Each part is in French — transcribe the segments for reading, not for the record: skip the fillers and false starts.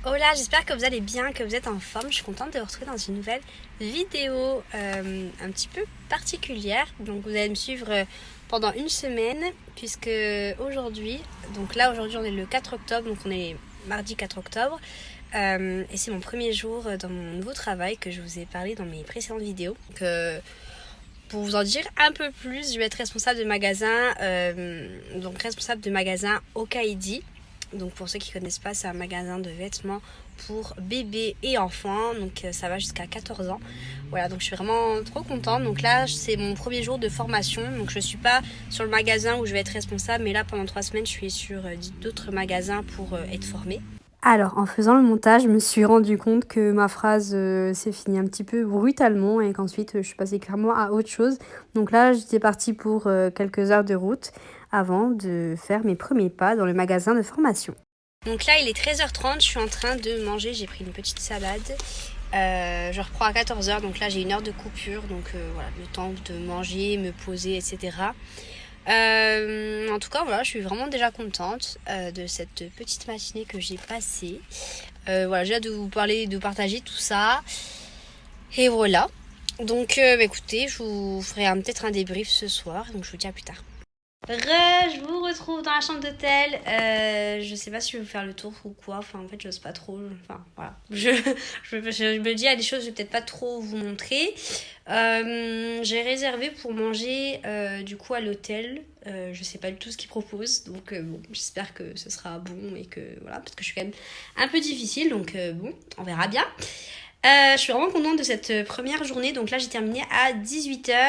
Hola, j'espère que vous allez bien, que vous êtes en forme. Je suis contente de vous retrouver dans une nouvelle vidéo un petit peu particulière. Donc vous allez me suivre pendant une semaine puisque aujourd'hui, aujourd'hui on est le 4 octobre, donc on est mardi 4 octobre. Et c'est mon premier jour dans mon nouveau travail que je vous ai parlé dans mes précédentes vidéos. Pour vous en dire un peu plus, je vais être responsable de magasin, donc responsable de magasin Okaidi. Donc pour ceux qui ne connaissent pas, c'est un magasin de vêtements pour bébés et enfants. Donc ça va jusqu'à 14 ans. Voilà, donc je suis vraiment trop contente. Donc là, c'est mon premier jour de formation. Donc je ne suis pas sur le magasin où je vais être responsable. Mais là, pendant 3 semaines, je suis sur d'autres magasins pour être formée. Alors, en faisant le montage, je me suis rendu compte que ma phrase s'est finie un petit peu brutalement et qu'ensuite je suis passée clairement à autre chose. Donc là, j'étais partie pour quelques heures de route avant de faire mes premiers pas dans le magasin de formation. Donc là, il est 13h30, je suis en train de manger, j'ai pris une petite salade. Je reprends à 14h, donc là j'ai une heure de coupure, donc voilà, le temps de manger, me poser, etc. En tout cas, voilà, je suis vraiment déjà contente de cette petite matinée que j'ai passée. Voilà, j'ai hâte de vous parler, de partager tout ça. Et voilà. Donc, écoutez, je vous ferai peut-être un débrief ce soir. Donc, je vous dis à plus tard. Je vous retrouve dans la chambre d'hôtel. Je sais pas si je vais vous faire le tour ou quoi. Enfin, en fait, j'ose pas trop. Enfin, voilà. Je me dis, il y a des choses que je vais peut-être pas trop vous montrer. J'ai réservé pour manger du coup à l'hôtel. Je sais pas du tout ce qu'ils proposent. Donc, bon, j'espère que ce sera bon et que voilà. Parce que je suis quand même un peu difficile. Donc, bon, on verra bien. Je suis vraiment contente de cette première journée. Donc là, j'ai terminé à 18h.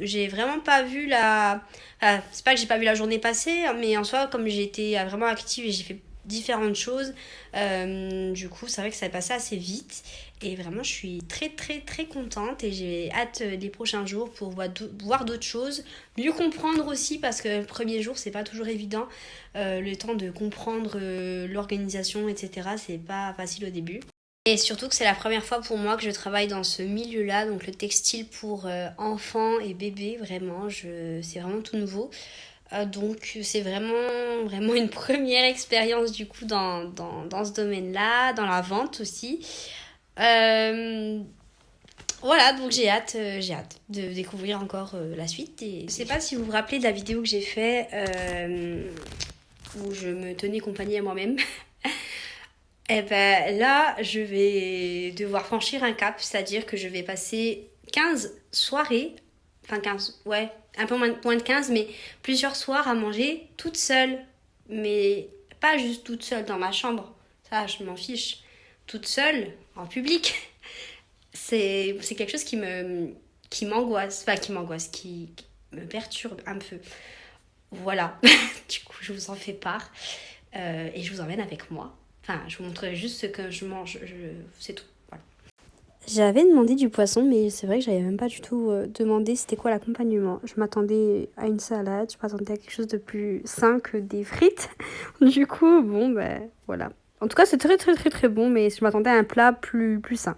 J'ai vraiment pas vu la... Enfin, c'est pas que j'ai pas vu la journée passer, mais en soi, comme j'ai été vraiment active et j'ai fait différentes choses, du coup, c'est vrai que ça est passé assez vite. Et vraiment, je suis très, très, très contente. Et j'ai hâte des prochains jours pour voir d'autres choses. Mieux comprendre aussi, parce que le premier jour, c'est pas toujours évident. Le temps de comprendre l'organisation, etc., c'est pas facile au début. Et surtout que c'est la première fois pour moi que je travaille dans ce milieu-là, donc le textile pour enfants et bébés, vraiment, c'est vraiment tout nouveau. Donc c'est vraiment, vraiment une première expérience du coup dans ce domaine-là, dans la vente aussi. Euh, voilà, donc j'ai hâte de découvrir encore la suite. Et je sais pas si vous vous rappelez de la vidéo que j'ai fait où je me tenais compagnie à moi-même. Eh ben là, je vais devoir franchir un cap, c'est-à-dire que je vais passer 15 soirées, enfin 15, ouais, un peu moins de 15, mais plusieurs soirs à manger toute seule. Mais pas juste toute seule dans ma chambre, ça je m'en fiche. Toute seule, en public, c'est quelque chose qui m'angoisse, enfin qui me perturbe un peu. Voilà, du coup je vous en fais part et je vous emmène avec moi. Enfin, je vous montrerai juste ce que je mange, c'est tout. Voilà. J'avais demandé du poisson, mais c'est vrai que j'avais même pas du tout demandé c'était quoi l'accompagnement. Je m'attendais à une salade, je m'attendais à quelque chose de plus sain que des frites. Du coup, bon, ben voilà. En tout cas, c'est très très très très bon, mais je m'attendais à un plat plus sain.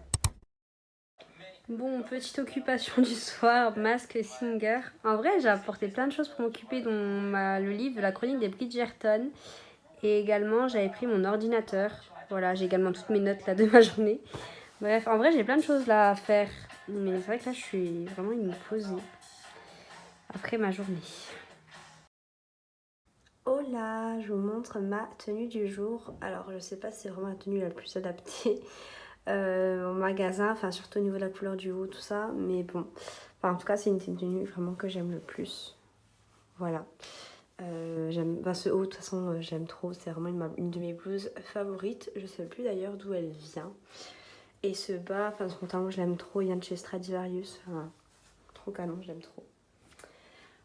Bon, petite occupation du soir, masque Singer. En vrai, j'ai apporté plein de choses pour m'occuper, dont le livre La chronique des Bridgerton. Et également, j'avais pris mon ordinateur. Voilà, j'ai également toutes mes notes là de ma journée. Bref, en vrai, j'ai plein de choses là à faire. Mais c'est vrai que là, je suis vraiment une posée après ma journée. Oh là, je vous montre ma tenue du jour. Alors, je sais pas si c'est vraiment la tenue la plus adaptée au magasin, enfin surtout au niveau de la couleur du haut, tout ça. Mais bon, enfin, en tout cas, c'est une tenue vraiment que j'aime le plus. Voilà. Ce haut, de toute façon, j'aime trop. C'est vraiment une de mes blouses favorites. Je sais plus d'ailleurs d'où elle vient. Et ce bas, enfin ce pantalon, je l'aime trop. Il vient de chez Stradivarius. Enfin, trop canon, je l'aime trop.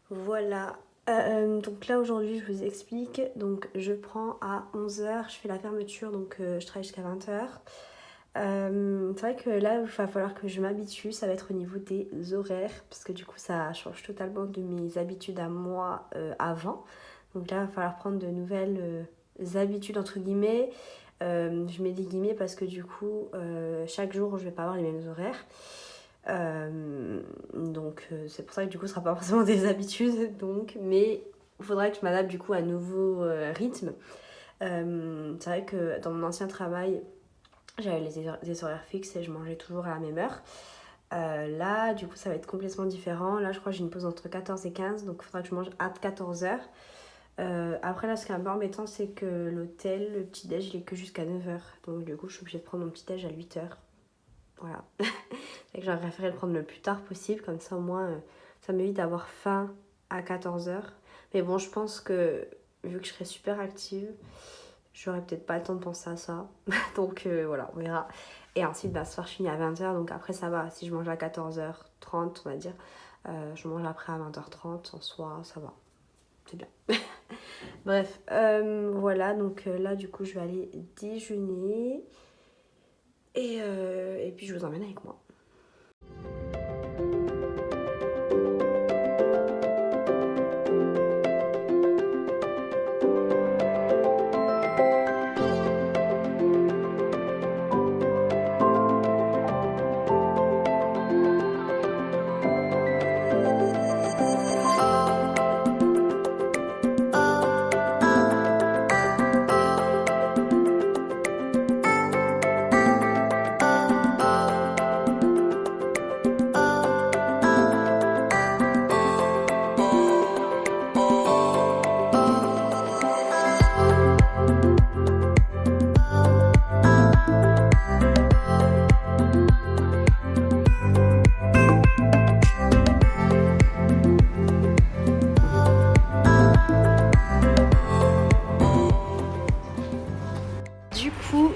Voilà. Donc là, aujourd'hui, je vous explique. Donc, je prends à 11h. Je fais la fermeture. Donc, je travaille jusqu'à 20h. C'est vrai que là, il va falloir que je m'habitue. Ça va être au niveau des horaires. Parce que du coup, ça change totalement de mes habitudes à moi avant. Donc là, il va falloir prendre de nouvelles habitudes, entre guillemets. Je mets des guillemets parce que du coup, chaque jour, je vais pas avoir les mêmes horaires. Donc c'est pour ça que du coup, ce sera pas forcément des habitudes. Donc, mais il faudra que je m'adapte du coup à un nouveau rythme. C'est vrai que dans mon ancien travail, j'avais des horaires fixes et je mangeais toujours à la même heure. Là, du coup, ça va être complètement différent. Là, je crois que j'ai une pause entre 14 et 15, donc il faudra que je mange à 14h. Après, là, ce qui est un peu embêtant, c'est que l'hôtel, le petit-déj, il est que jusqu'à 9h. Donc, du coup, je suis obligée de prendre mon petit-déj à 8h. Voilà. Et que j'aurais préféré le prendre le plus tard possible, comme ça, au moins, ça m'évite d'avoir faim à 14h. Mais bon, je pense que, vu que je serai super active, j'aurai peut-être pas le temps de penser à ça. Donc, voilà, on verra. Et ensuite, ce soir, je finis à 20h. Donc, après, ça va. Si je mange à 14h30, on va dire, je mange après à 20h30. En soi, ça va. C'est bien. Bref, voilà. Donc, là, du coup, je vais aller déjeuner. Et puis, je vous emmène avec moi.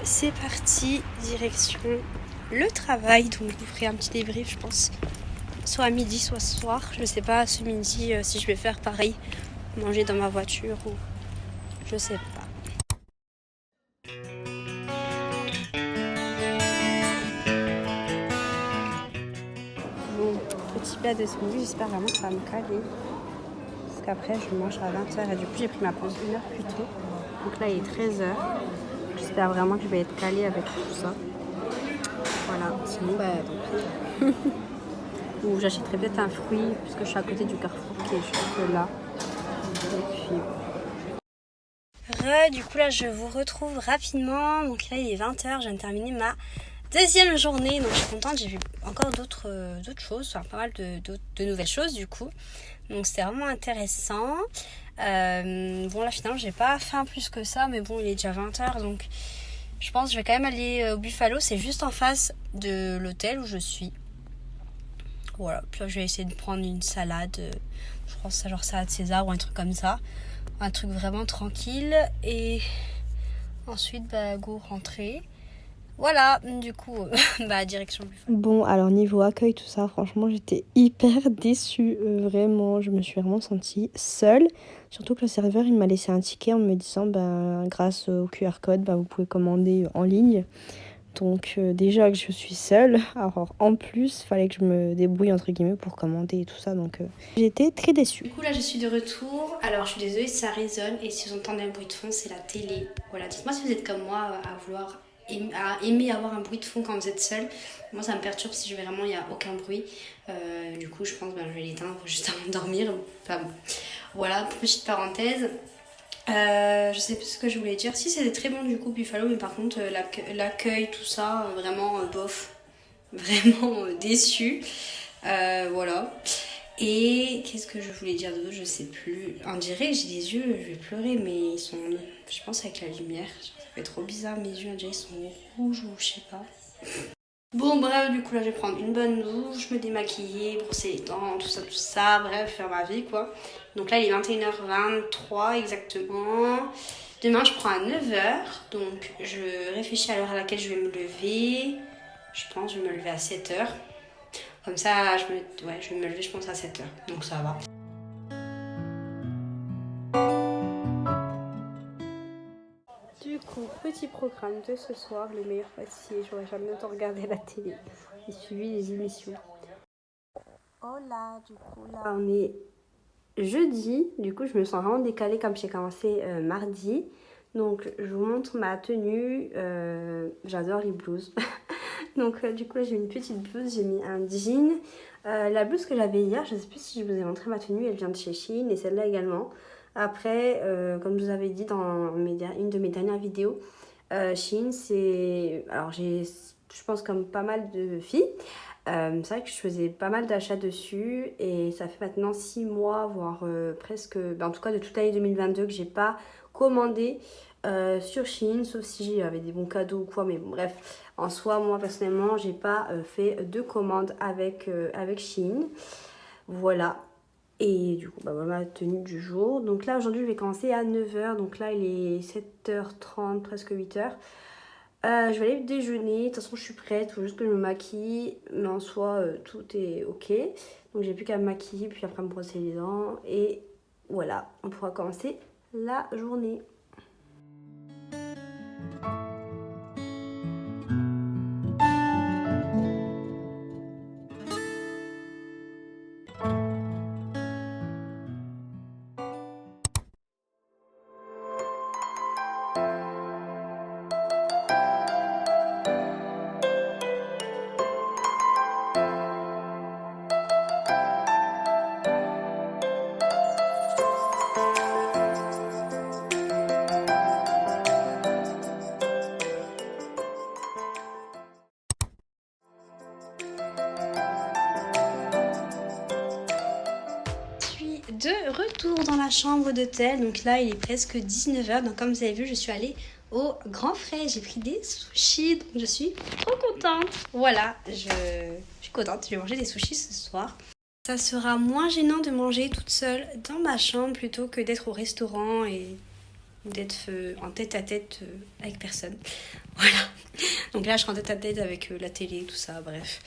C'est parti, direction le travail. Donc je vous ferai un petit débrief, je pense, soit à midi, soit ce soir. Je sais pas ce midi si je vais faire pareil, manger dans ma voiture ou je sais pas. Bon, petit plat de smoothie, j'espère vraiment que ça va me caler. Parce qu'après je mange à 20h et du coup j'ai pris ma pause 1h plus tôt. Donc là il est 13h. J'espère vraiment que je vais être calée avec tout ça. Voilà, sinon tant pis. Ou j'achèterai peut-être un fruit puisque je suis à côté du Carrefour qui est juste là. Et puis... du coup là je vous retrouve rapidement. Donc là il est 20h, je viens de terminer ma deuxième journée. Donc je suis contente, j'ai vu encore d'autres choses, enfin pas mal de nouvelles choses du coup. Donc c'était vraiment intéressant. Bon là finalement j'ai pas faim plus que ça, mais bon il est déjà 20h donc je pense que je vais quand même aller au Buffalo. C'est juste en face de l'hôtel où je suis. Voilà, puis là, je vais essayer de prendre une salade, je pense que c'est genre salade César ou un truc comme ça. Un truc vraiment tranquille. Et ensuite, go rentrer. Voilà, du coup, direction Buffalo. Bon, alors niveau accueil, tout ça, franchement, j'étais hyper déçue. Vraiment, je me suis vraiment sentie seule. Surtout que le serveur, il m'a laissé un ticket en me disant, grâce au QR code, vous pouvez commander en ligne. Donc déjà que je suis seule, alors en plus, il fallait que je me débrouille entre guillemets pour commander et tout ça, donc j'étais très déçue. Du coup là je suis de retour, alors je suis désolée si ça résonne et si vous entendez un bruit de fond c'est la télé. Voilà, dites-moi si vous êtes comme moi à vouloir aimer avoir un bruit de fond quand vous êtes seul. Moi ça me perturbe si vraiment il n'y a aucun bruit. Du coup je pense que je vais l'éteindre juste avant de dormir. Enfin bon, voilà, petite parenthèse. Je sais plus ce que je voulais dire. Si c'était très bon du coup Buffalo, mais par contre l'accueil, tout ça, vraiment bof. Vraiment déçue. Voilà. Et qu'est-ce que je voulais dire d'autre? Je sais plus. On dirait que j'ai des yeux, je vais pleurer, mais ils sont. Je pense avec la lumière. Ça fait trop bizarre, mes yeux, on dirait qu'ils sont rouges ou je sais pas. Bon, bref, du coup, là, je vais prendre une bonne douche, me démaquiller, brosser les dents, tout ça, bref, faire ma vie, quoi. Donc là, il est 21h23 exactement. Demain, je prends à 9h, donc je réfléchis à l'heure à laquelle je vais me lever. Je pense que je vais me lever à 7h. Comme ça, je vais me lever, je pense, à 7h, donc ça va. Du coup, petit programme de ce soir, le meilleur pâtissier. J'aurais jamais autant regardé la télé et suivi les émissions. Hola, du coup là on est jeudi, du coup je me sens vraiment décalée comme j'ai commencé mardi. Donc je vous montre ma tenue, j'adore les blouses. Donc du coup là j'ai une petite blouse, j'ai mis un jean. La blouse que j'avais hier, je ne sais plus si je vous ai montré ma tenue, elle vient de chez Shein et celle-là également. Après, comme je vous avais dit dans une de mes dernières vidéos, Shein, c'est... Alors, je pense comme pas mal de filles, c'est vrai que je faisais pas mal d'achats dessus et ça fait maintenant 6 mois, voire presque, en tout cas de toute l'année 2022 que j'ai pas commandé sur Shein, sauf si j'avais des bons cadeaux ou quoi, mais bon, bref, en soi, moi personnellement, j'ai pas fait de commande avec Shein. Voilà. Et du coup, voilà la tenue du jour. Donc là, aujourd'hui, je vais commencer à 9h. Donc là, il est 7h30, presque 8h. Je vais aller déjeuner. De toute façon, je suis prête. Il faut juste que je me maquille. Mais en soi, tout est ok. Donc j'ai plus qu'à me maquiller, puis après me brosser les dents. Et voilà, on pourra commencer la journée. De retour dans la chambre d'hôtel, donc là il est presque 19h, donc comme vous avez vu je suis allée au Grand Frais, j'ai pris des sushis, donc je suis trop contente. Voilà, je suis contente, je vais manger des sushis ce soir. Ça sera moins gênant de manger toute seule dans ma chambre plutôt que d'être au restaurant et d'être en tête à tête avec personne. Voilà, donc là je serai en tête à tête avec la télé, tout ça, bref.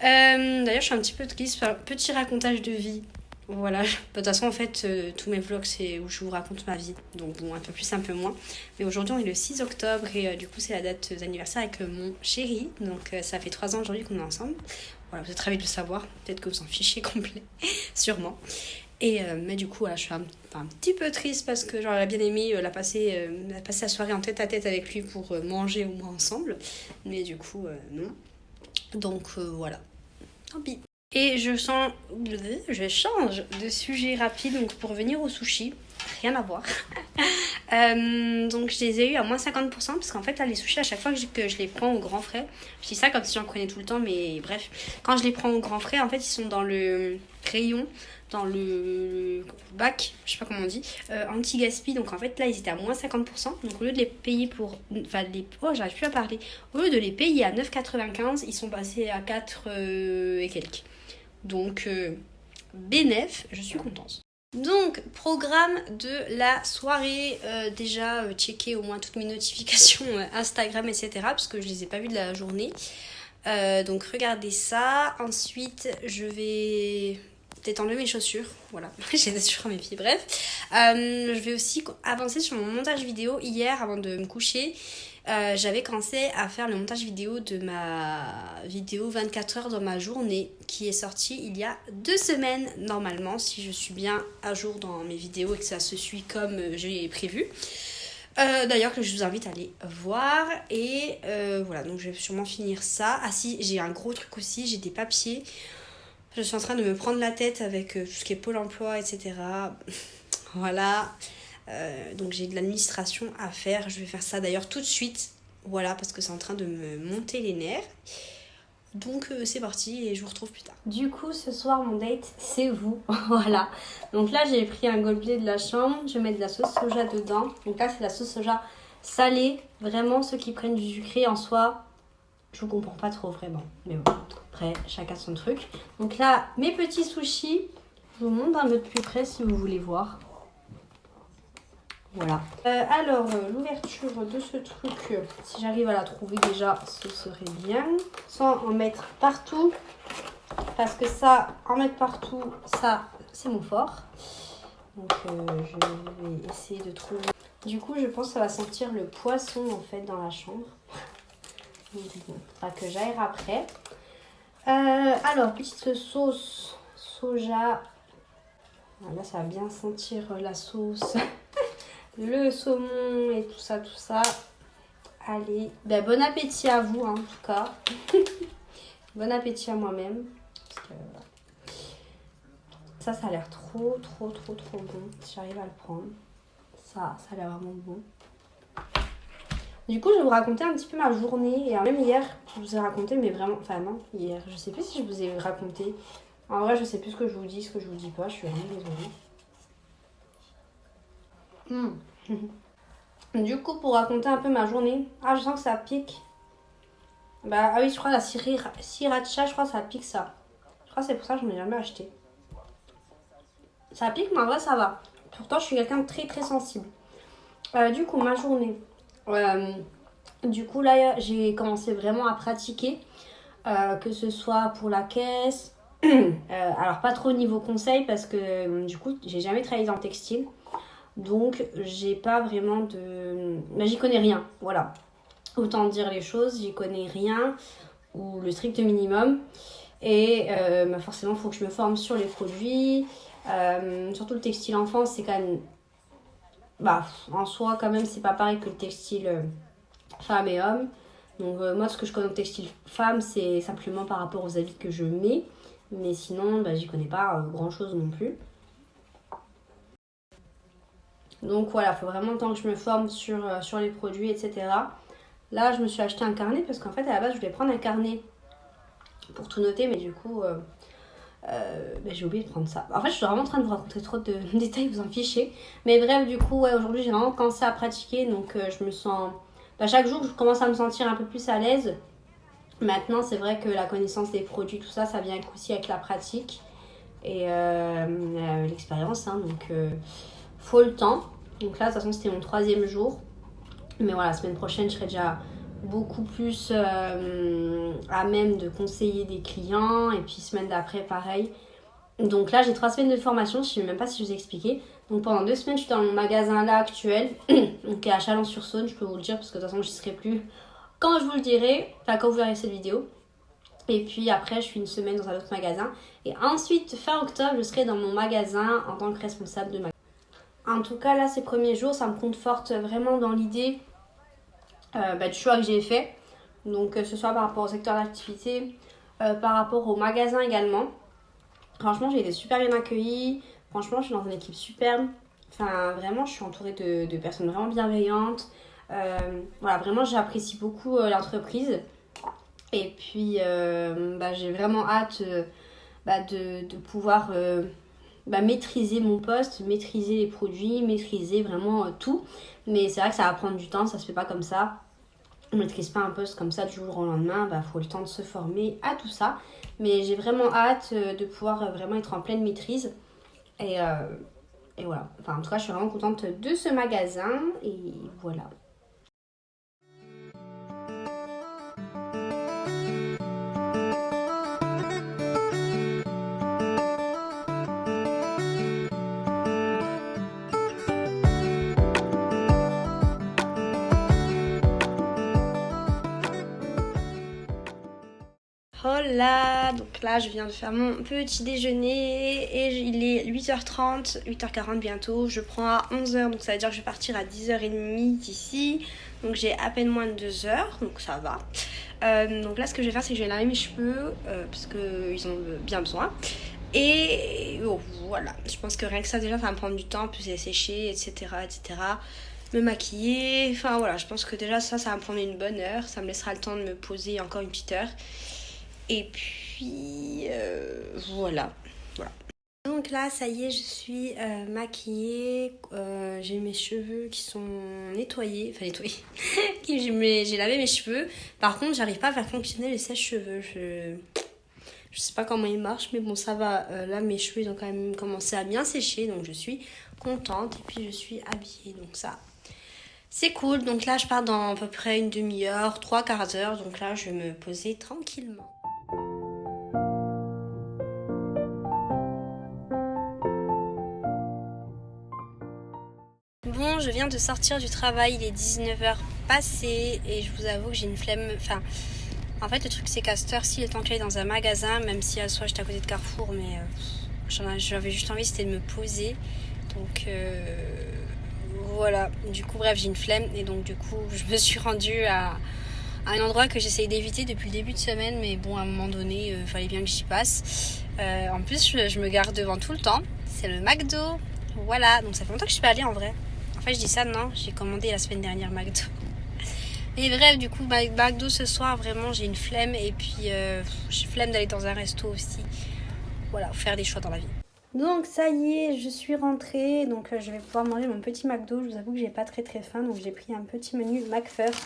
D'ailleurs je suis un petit peu triste, petit racontage de vie. Voilà, de toute façon en fait tous mes vlogs c'est où je vous raconte ma vie, donc bon un peu plus un peu moins, mais aujourd'hui on est le 6 octobre et du coup c'est la date d'anniversaire avec mon chéri, donc ça fait 3 ans aujourd'hui qu'on est ensemble, voilà vous êtes ravis de le savoir, peut-être que vous en fichez complet, sûrement, et mais du coup voilà, je suis un petit peu triste parce que j'aurais bien aimé passer la soirée en tête à tête avec lui pour manger au moins ensemble, mais du coup non, donc voilà, tant pis. Et je change de sujet rapide donc pour revenir aux sushis, rien à voir. Donc je les ai eu à moins 50% parce qu'en fait là les sushis à chaque fois que je les prends au grand frais, je dis ça comme si j'en prenais tout le temps mais bref, quand je les prends au grand frais en fait ils sont dans le rayon, dans le bac, je sais pas comment on dit, anti-gaspi, donc en fait là ils étaient à moins 50%, donc au lieu de les payer pour, j'arrive plus à parler, au lieu de les payer à 9,95 ils sont passés à 4 et quelques. Donc, bénef, je suis contente. Donc, programme de la soirée, déjà checker au moins toutes mes notifications Instagram, etc. Parce que je les ai pas vues de la journée. Donc, regardez ça. Ensuite, je vais peut-être enlever mes chaussures. Voilà, j'ai des chaussures à mes pieds, bref. Je vais aussi avancer sur mon montage vidéo. Hier, avant de me coucher, j'avais commencé à faire le montage vidéo de ma vidéo 24 heures dans ma journée qui est sortie il y a 2 semaines normalement, si je suis bien à jour dans mes vidéos et que ça se suit comme j'ai prévu. D'ailleurs que je vous invite à aller voir et voilà, donc je vais sûrement finir ça. Ah si, j'ai un gros truc aussi, j'ai des papiers. Je suis en train de me prendre la tête avec tout ce qui est Pôle emploi, etc. Voilà. Donc j'ai de l'administration à faire, je vais faire ça d'ailleurs tout de suite, voilà, parce que c'est en train de me monter les nerfs. Donc c'est parti et je vous retrouve plus tard. Du coup ce soir mon date c'est vous, voilà. Donc là j'ai pris un gobelet de la chambre, je vais mettre de la sauce soja dedans. Donc là c'est la sauce soja salée, vraiment ceux qui prennent du sucré en soi, je vous comprends pas trop vraiment. Mais bon, après chacun son truc. Donc là mes petits sushis, je vous montre un peu de plus près si vous voulez voir. Voilà. Alors, l'ouverture de ce truc, si j'arrive à la trouver déjà, ce serait bien. Sans en mettre partout, parce que ça, en mettre partout, ça, c'est mon fort. Donc, je vais essayer de trouver. Du coup, je pense que ça va sentir le poisson, en fait, dans la chambre. Donc, bon, faudra que j'aère après. Alors, petite sauce soja. Là, ça va bien sentir la sauce. Le saumon et tout ça, tout ça. Allez, ben, bon appétit à vous, hein, en tout cas. Bon appétit à moi-même. Ça a l'air trop bon. Si j'arrive à le prendre. Ça a l'air vraiment bon. Du coup, je vais vous raconter un petit peu ma journée. Et même hier, je vous ai raconté, mais vraiment... Enfin non, hier, je sais plus si je vous ai raconté. En vrai, je sais plus ce que je vous dis, ce que je vous dis pas. Je suis vraiment désolée. Du coup, pour raconter un peu ma journée... Ah, je sens que ça pique. Bah, ah oui, je crois la sriracha, je crois que ça pique ça. Je crois que c'est pour ça que je ne l'ai jamais acheté. Ça pique, mais en vrai, ça va. Pourtant, je suis quelqu'un de très sensible. Du coup, ma journée... du coup, là, j'ai commencé vraiment à pratiquer. Que ce soit pour la caisse... alors, pas trop niveau conseil, parce que du coup, j'ai jamais travaillé dans le textile. Donc, j'ai pas vraiment de... Bah, j'y connais rien, voilà. Autant dire les choses, j'y connais rien, ou le strict minimum. Et forcément, il faut que je me forme sur les produits. Surtout le textile enfant, c'est quand même... Bah, en soi, quand même, c'est pas pareil que le textile femme et homme. Donc, moi, ce que je connais au textile femme, c'est simplement par rapport aux habits que je mets. Mais sinon, bah, j'y connais pas grand-chose non plus. Donc voilà, il faut vraiment le temps que je me forme sur les produits, etc. Là, je me suis acheté un carnet parce qu'en fait, à la base, je voulais prendre un carnet pour tout noter, mais du coup, j'ai oublié de prendre ça. En fait, je suis vraiment en train de vous raconter trop de détails, vous en fichez. Mais bref, du coup, ouais, aujourd'hui, j'ai vraiment commencé à pratiquer, donc je me sens... Bah, chaque jour, je commence à me sentir un peu plus à l'aise. Maintenant, c'est vrai que la connaissance des produits, tout ça, ça vient aussi avec la pratique et l'expérience, hein, donc faut le temps. Donc là, de toute façon, c'était mon 3e jour. Mais voilà, la semaine prochaine, je serai déjà beaucoup plus à même de conseiller des clients. Et puis, semaine d'après, pareil. Donc là, j'ai 3 semaines de formation. Je ne sais même pas si je vous ai expliqué. Donc pendant 2 semaines, je suis dans mon magasin là actuel. Donc à Chalon-sur-Saône, je peux vous le dire. Parce que de toute façon, je n'y serai plus quand je vous le dirai. Enfin, quand vous verrez cette vidéo. Et puis après, je suis une semaine dans un autre magasin. Et ensuite, fin octobre, je serai dans mon magasin en tant que responsable de magasin. En tout cas, là, ces premiers jours, ça me conforte vraiment dans l'idée du choix que j'ai fait. Donc, que ce soit par rapport au secteur d'activité, par rapport au magasin également. Franchement, j'ai été super bien accueillie. Franchement, je suis dans une équipe superbe. Enfin, vraiment, je suis entourée de personnes vraiment bienveillantes. Voilà, vraiment, j'apprécie beaucoup l'entreprise. Et puis, j'ai vraiment hâte de pouvoir... maîtriser mon poste, maîtriser les produits, maîtriser vraiment tout. Mais c'est vrai que ça va prendre du temps, ça se fait pas comme ça. On ne maîtrise pas un poste comme ça du jour au lendemain, faut le temps de se former à tout ça. Mais j'ai vraiment hâte de pouvoir vraiment être en pleine maîtrise. Et voilà. Enfin, en tout cas, je suis vraiment contente de ce magasin. Et voilà. Hola, donc là je viens de faire mon petit déjeuner et il est 8h30, 8h40 bientôt. Je prends à 11h, donc ça veut dire que je vais partir à 10h30 d'ici. Donc j'ai à peine moins de 2 heures, donc ça va. Donc là ce que je vais faire, c'est que je vais laver mes cheveux parce qu'ils ont bien besoin. Et voilà, je pense que rien que ça déjà ça va me prendre du temps, puis les sécher, etc. Me maquiller, enfin voilà, je pense que déjà ça va me prendre une bonne heure. Ça me laissera le temps de me poser encore une petite heure. Et puis voilà. Donc là, ça y est, je suis maquillée. J'ai mes cheveux qui sont nettoyés. Enfin, nettoyés. J'ai lavé mes cheveux. Par contre, j'arrive pas à faire fonctionner les sèche-cheveux. Je sais pas comment ils marchent, mais bon, ça va. Là, mes cheveux, ils ont quand même commencé à bien sécher. Donc, je suis contente. Et puis, je suis habillée. Donc, ça, c'est cool. Donc là, je pars dans à peu près une demi-heure, 3/4 d'heure. Donc là, je vais me poser tranquillement. Bon, je viens de sortir du travail, il est 19h passé et je vous avoue que j'ai une flemme. Enfin, en fait, le truc c'est qu'à cette heure-ci, il est temps que j'aille dans un magasin, même si à soi j'étais à côté de Carrefour, mais j'avais juste envie, c'était de me poser. Donc voilà, du coup, bref, j'ai une flemme et donc du coup, je me suis rendue à un endroit que j'essaye d'éviter depuis le début de semaine, mais bon, à un moment donné, fallait bien que j'y passe. En plus, je me gare devant tout le temps. C'est le McDo. Voilà, donc ça fait longtemps que je suis pas allée en vrai. En fait, je dis ça, non, j'ai commandé la semaine dernière McDo. Mais bref, du coup, McDo ce soir, vraiment, j'ai une flemme. Et puis, j'ai flemme d'aller dans un resto aussi. Voilà, faire des choix dans la vie. Donc ça y est, je suis rentrée. Donc je vais pouvoir manger mon petit McDo. Je vous avoue que j'ai pas très faim. Donc j'ai pris un petit menu McFirst.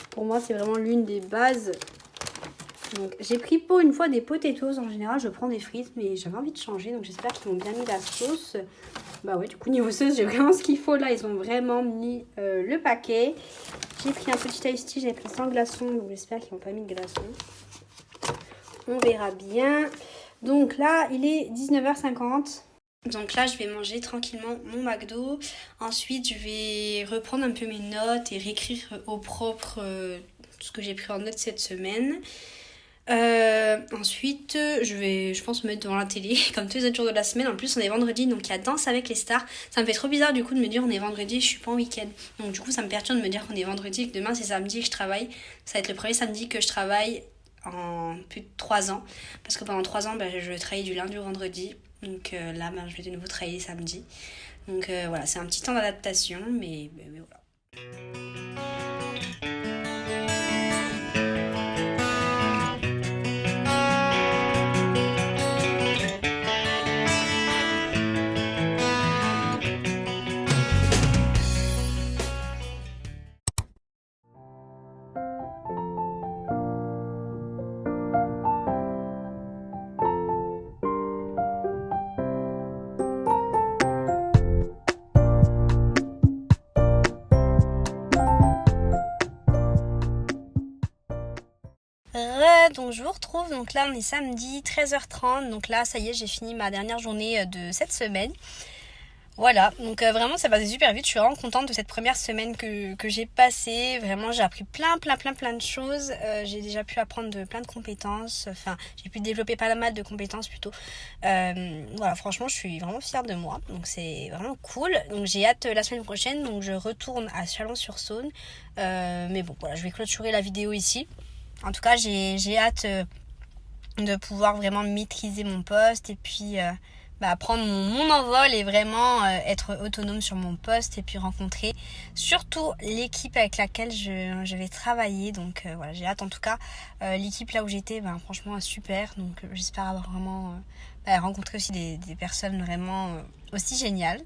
Pour moi, c'est vraiment l'une des bases. Donc j'ai pris pour une fois des potatoes. En général, je prends des frites, mais j'avais envie de changer. Donc j'espère qu'ils m'ont bien mis la sauce. Bah ouais, du coup, niveau sauce, j'ai vraiment ce qu'il faut. Là, ils ont vraiment mis le paquet. J'ai pris un petit iced tea. J'avais pris sans glaçons. Donc j'espère qu'ils n'ont pas mis de glaçons. On verra bien. Donc là, il est 19h50. Donc là, je vais manger tranquillement mon McDo. Ensuite, je vais reprendre un peu mes notes et réécrire au propre tout ce que j'ai pris en note cette semaine. Ensuite, je pense me mettre devant la télé comme tous les autres jours de la semaine. En plus, on est vendredi, donc il y a Danse avec les stars. Ça me fait trop bizarre du coup de me dire on est vendredi, je suis pas en week-end. Donc du coup, ça me perturbe de me dire qu'on est vendredi et que demain c'est samedi et que je travaille. Ça va être le premier samedi que je travaille en plus de 3 ans. Parce que pendant 3 ans, je travaillais du lundi au vendredi. Donc là, je vais de nouveau travailler samedi. Donc voilà, c'est un petit temps d'adaptation, mais voilà. Donc je vous retrouve, donc là on est samedi 13h30, donc là ça y est j'ai fini ma dernière journée de cette semaine. Voilà, donc vraiment ça passait super vite, je suis vraiment contente de cette première semaine que j'ai passée. Vraiment j'ai appris plein de choses, j'ai déjà pu apprendre plein de compétences, enfin j'ai pu développer pas mal de compétences plutôt. Voilà, franchement je suis vraiment fière de moi, donc c'est vraiment cool. Donc j'ai hâte la semaine prochaine, donc je retourne à Chalon-sur-Saône, mais bon voilà, je vais clôturer la vidéo ici. En tout cas, j'ai hâte de pouvoir vraiment maîtriser mon poste et puis prendre mon envol et vraiment être autonome sur mon poste et puis rencontrer surtout l'équipe avec laquelle je vais travailler. Donc voilà, j'ai hâte en tout cas. L'équipe là où j'étais, franchement super. Donc j'espère avoir vraiment rencontré aussi des personnes vraiment aussi géniales.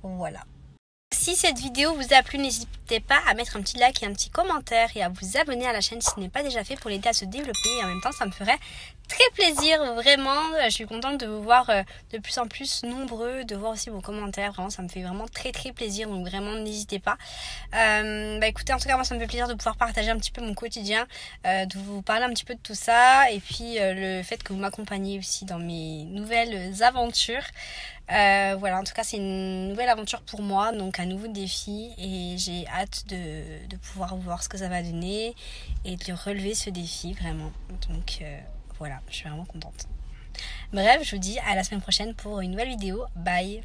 Voilà. Si cette vidéo vous a plu, n'hésitez pas à mettre un petit like et un petit commentaire et à vous abonner à la chaîne si ce n'est pas déjà fait pour l'aider à se développer. Et en même temps, ça me ferait très plaisir, vraiment. Je suis contente de vous voir de plus en plus nombreux, de voir aussi vos commentaires. Vraiment, ça me fait vraiment très plaisir. Donc vraiment, n'hésitez pas. Écoutez, en tout cas, moi, ça me fait plaisir de pouvoir partager un petit peu mon quotidien, de vous parler un petit peu de tout ça. Et puis, le fait que vous m'accompagnez aussi dans mes nouvelles aventures. Voilà, en tout cas c'est une nouvelle aventure pour moi, donc un nouveau défi et j'ai hâte de pouvoir voir ce que ça va donner et de relever ce défi vraiment. Donc voilà, je suis vraiment contente. Bref, je vous dis à la semaine prochaine pour une nouvelle vidéo. Bye!